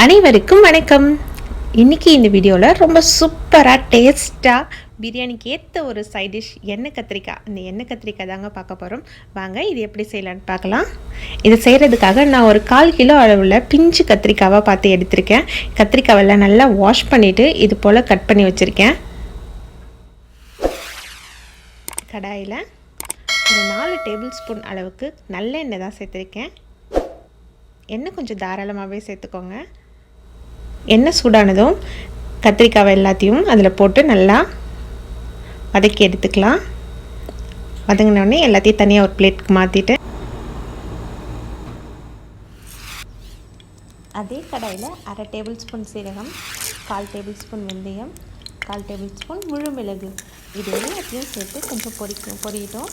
அனைவருக்கும் வணக்கம். இன்றைக்கி இந்த வீடியோவில் ரொம்ப சூப்பராக டேஸ்ட்டாக பிரியாணிக்கு ஏற்ற ஒரு சைட் டிஷ் எண்ணெய் கத்திரிக்காய். இந்த எண்ணெய் கத்திரிக்காய் தாங்க பார்க்க போகிறோம். வாங்க இது எப்படி செய்யலான்னு பார்க்கலாம். இது செய்கிறதுக்காக நான் ஒரு 1/4 கிலோ அளவில் பிஞ்சு கத்திரிக்காவாக பார்த்து எடுத்திருக்கேன். கத்திரிக்காவெல்லாம் நல்லா வாஷ் பண்ணிவிட்டு இது போல் கட் பண்ணி வச்சுருக்கேன். கடாயில் ஒரு 4 டேபிள் ஸ்பூன் அளவுக்கு நல்லெண்ணெய் தான் சேர்த்துருக்கேன். எண்ணெய் கொஞ்சம் தாராளமாகவே சேர்த்துக்கோங்க. எண்ணெய் சூடானதும் கத்திரிக்காவை எல்லாத்தையும் அதில் போட்டு நல்லா வதக்கி எடுத்துக்கலாம். வதங்கினோடனே எல்லாத்தையும் தனியாக ஒரு பிளேட்டுக்கு மாற்றிட்டு அதே கடாயில் 1/2 டேபிள் ஸ்பூன் சீரகம், 1/4 டேபிள் ஸ்பூன் வெந்தயம், 1/4 டேபிள் ஸ்பூன் முழு மிளகு இது எல்லாத்தையும் சேர்த்து கொஞ்சம் பொரியட்டும்.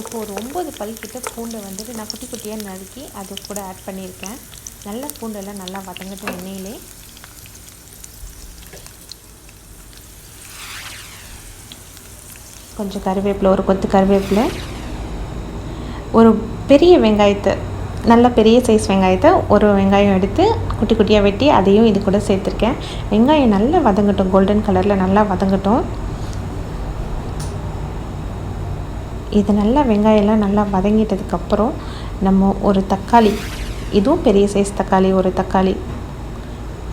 இப்போ ஒரு 9 பல்கிட்ட பூண்டை வந்துட்டு நான் குட்டி குட்டியாக நறுக்கி அது கூட ஆட் பண்ணியிருக்கேன். நல்லா பூண்டெல்லாம் நல்லா வதங்கட்டும் எண்ணெயிலே. கொஞ்சம் கருவேப்பிலை, ஒரு கொத்து கருவேப்பிலை, ஒரு பெரிய வெங்காயத்தை, நல்ல பெரிய சைஸ் வெங்காயத்தை ஒரு வெங்காயம் எடுத்து குட்டி குட்டியாக வெட்டி அதையும் இது கூட சேர்த்துருக்கேன். வெங்காயம் நல்லா வதங்கட்டும், கோல்டன் கலரில் நல்லா வதங்கட்டும். இது நல்லா வெங்காயம்லாம் நல்லா வதங்கிட்டதுக்கப்புறம் நம்ம ஒரு தக்காளி, இதுவும் பெரிய சைஸ் தக்காளி, ஒரு தக்காளி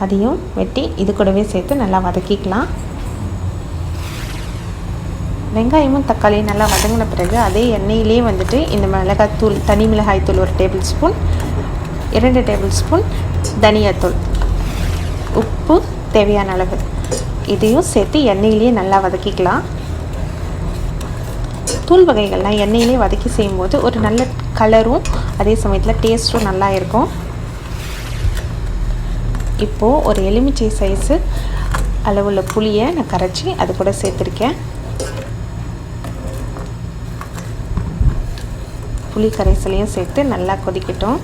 அதையும் வெட்டி இது கூடவே சேர்த்து நல்லா வதக்கிக்கலாம். வெங்காயமும் தக்காளியும் நல்லா வதங்கின பிறகு அதே எண்ணெயிலே வந்துட்டு இந்த மிளகாய்த்தூள், தனி மிளகாய்த்தூள் 1 டேபிள் ஸ்பூன், 2 டேபிள் ஸ்பூன் தனியாத்தூள், உப்பு தேவையான அளவு இதையும் சேர்த்து எண்ணெயிலேயே நல்லா வதக்கிக்கலாம். தூள் வகைகள்லாம் எண்ணெயிலே வதக்கி செய்யும்போது ஒரு நல்ல கலரும் அதே சமயத்தில் டேஸ்ட்டும் நல்லா இருக்கும். இப்போது ஒரு எலுமிச்சை சைஸு அளவுள்ள புளியை நான் கரைச்சி அது கூட சேர்த்துருக்கேன். புளி கரைசலையும் சேர்த்து நல்லா கொதிக்கட்டும்.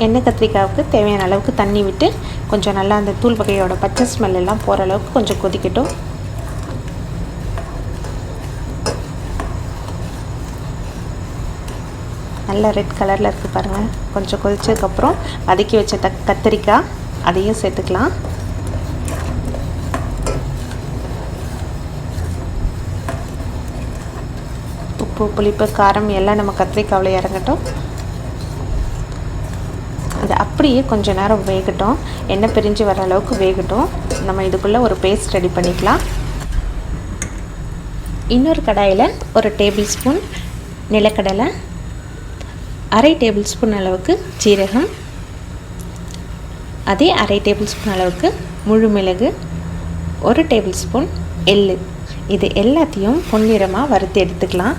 எண்ணெய் கத்திரிக்காவுக்கு தேவையான அளவுக்கு தண்ணி விட்டு கொஞ்சம் நல்லா அந்த தூள் வகையோட பச்சை ஸ்மெல் எல்லாம் போகிற அளவுக்கு கொஞ்சம் கொதிக்கட்டும். நல்லா ரெட் கலரில் இருக்குது பாருங்கள். கொஞ்சம் கொதிச்சதுக்கப்புறம் வதக்கி வச்ச கத்திரிக்காய் அதையும் சேர்த்துக்கலாம். உப்பு, புளிப்பு, காரம் எல்லாம் நம்ம கத்திரிக்காவில் இறங்கட்டும். அது அப்படியே கொஞ்சம் நேரம் வேகட்டும், எண்ணெய் பிரிஞ்சு வர அளவுக்கு வேகட்டும். நம்ம இதுக்குள்ளே ஒரு பேஸ்ட் ரெடி பண்ணிக்கலாம். இன்னொரு கடாயில் ஒரு டேபிள் ஸ்பூன் நிலக்கடலை, 1/2 டேபிள் ஸ்பூன் அளவுக்கு ஜீரகம், அதே 1/2 டேபிள் ஸ்பூன் அளவுக்கு முழு மிளகு, 1 டேபிள் ஸ்பூன் எள்ளு இது எல்லாத்தையும் பொன்னிறமாக வறுத்து எடுத்துக்கலாம்.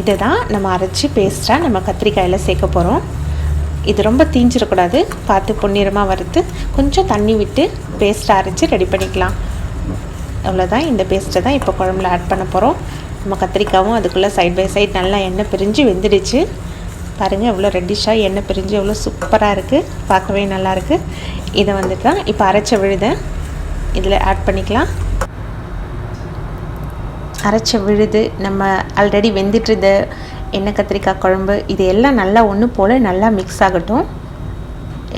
இதை தான் நம்ம அரைச்சி பேஸ்ட்டாக நம்ம கத்திரிக்காயில் சேர்க்க போகிறோம். இது ரொம்ப தீஞ்சிடக்கூடாது, பார்த்து பொன்னிறமாக வறுத்து கொஞ்சம் தண்ணி விட்டு பேஸ்ட்டை அரைச்சி ரெடி பண்ணிக்கலாம். அவ்வளோதான். இந்த பேஸ்ட்டை தான் இப்போ குழம்புல ஆட் பண்ண போகிறோம். நம்ம கத்திரிக்காவும் அதுக்குள்ளே சைட் பை சைட் நல்லா எண்ணெய் பிரிஞ்சு வெந்துடுச்சு பாருங்கள். எவ்வளோ ரெட்டிஷாக எண்ணெய் பிரிஞ்சு எவ்வளோ சூப்பராக இருக்குது, பார்க்கவே நல்லாயிருக்கு. இதை வந்துட்டு தான் இப்போ அரைச்ச விழுதை இதில் ஆட் பண்ணிக்கலாம். அரைச்ச விழுது, நம்ம ஆல்ரெடி வெந்துட்டுருந்த எண்ணெய் கத்திரிக்காய் குழம்பு இது எல்லாம் நல்லா ஒன்று போல் நல்லா மிக்ஸ் ஆகட்டும்.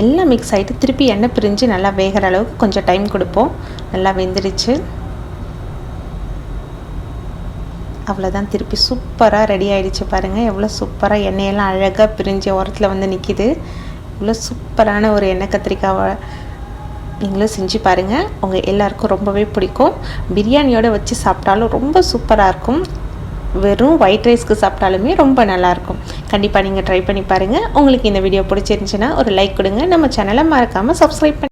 எல்லாம் மிக்ஸ் ஆகிட்டு திருப்பி எண்ணெய் பிரிஞ்சு நல்லா வேகிற அளவுக்கு கொஞ்சம் டைம் கொடுப்போம். நல்லா வெந்துடுச்சு. அவ்வளோதான், திருப்பி சூப்பராக ரெடி ஆகிடுச்சு பாருங்கள். எவ்வளோ சூப்பராக எண்ணெயெல்லாம் அழகாக பிரிஞ்சு ஓரத்தில் வந்து நிற்கிது. இவ்வளோ சூப்பரான ஒரு எண்ணெய் கத்திரிக்காவை நீங்களும் செஞ்சு பாருங்கள். உங்கள் எல்லாருக்கும் ரொம்பவே பிடிக்கும். பிரியாணியோடு வச்சு சாப்பிட்டாலும் ரொம்ப சூப்பராக இருக்கும். வெறும் ஒயிட் ரைஸ்க்கு சாப்பிட்டாலுமே ரொம்ப நல்லாயிருக்கும். கண்டிப்பாக நீங்கள் ட்ரை பண்ணி பாருங்கள். உங்களுக்கு இந்த வீடியோ பிடிச்சிருந்துச்சுன்னா ஒரு லைக் கொடுங்க. நம்ம சேனலை மறக்காமல் சப்ஸ்கிரைப் பண்ணி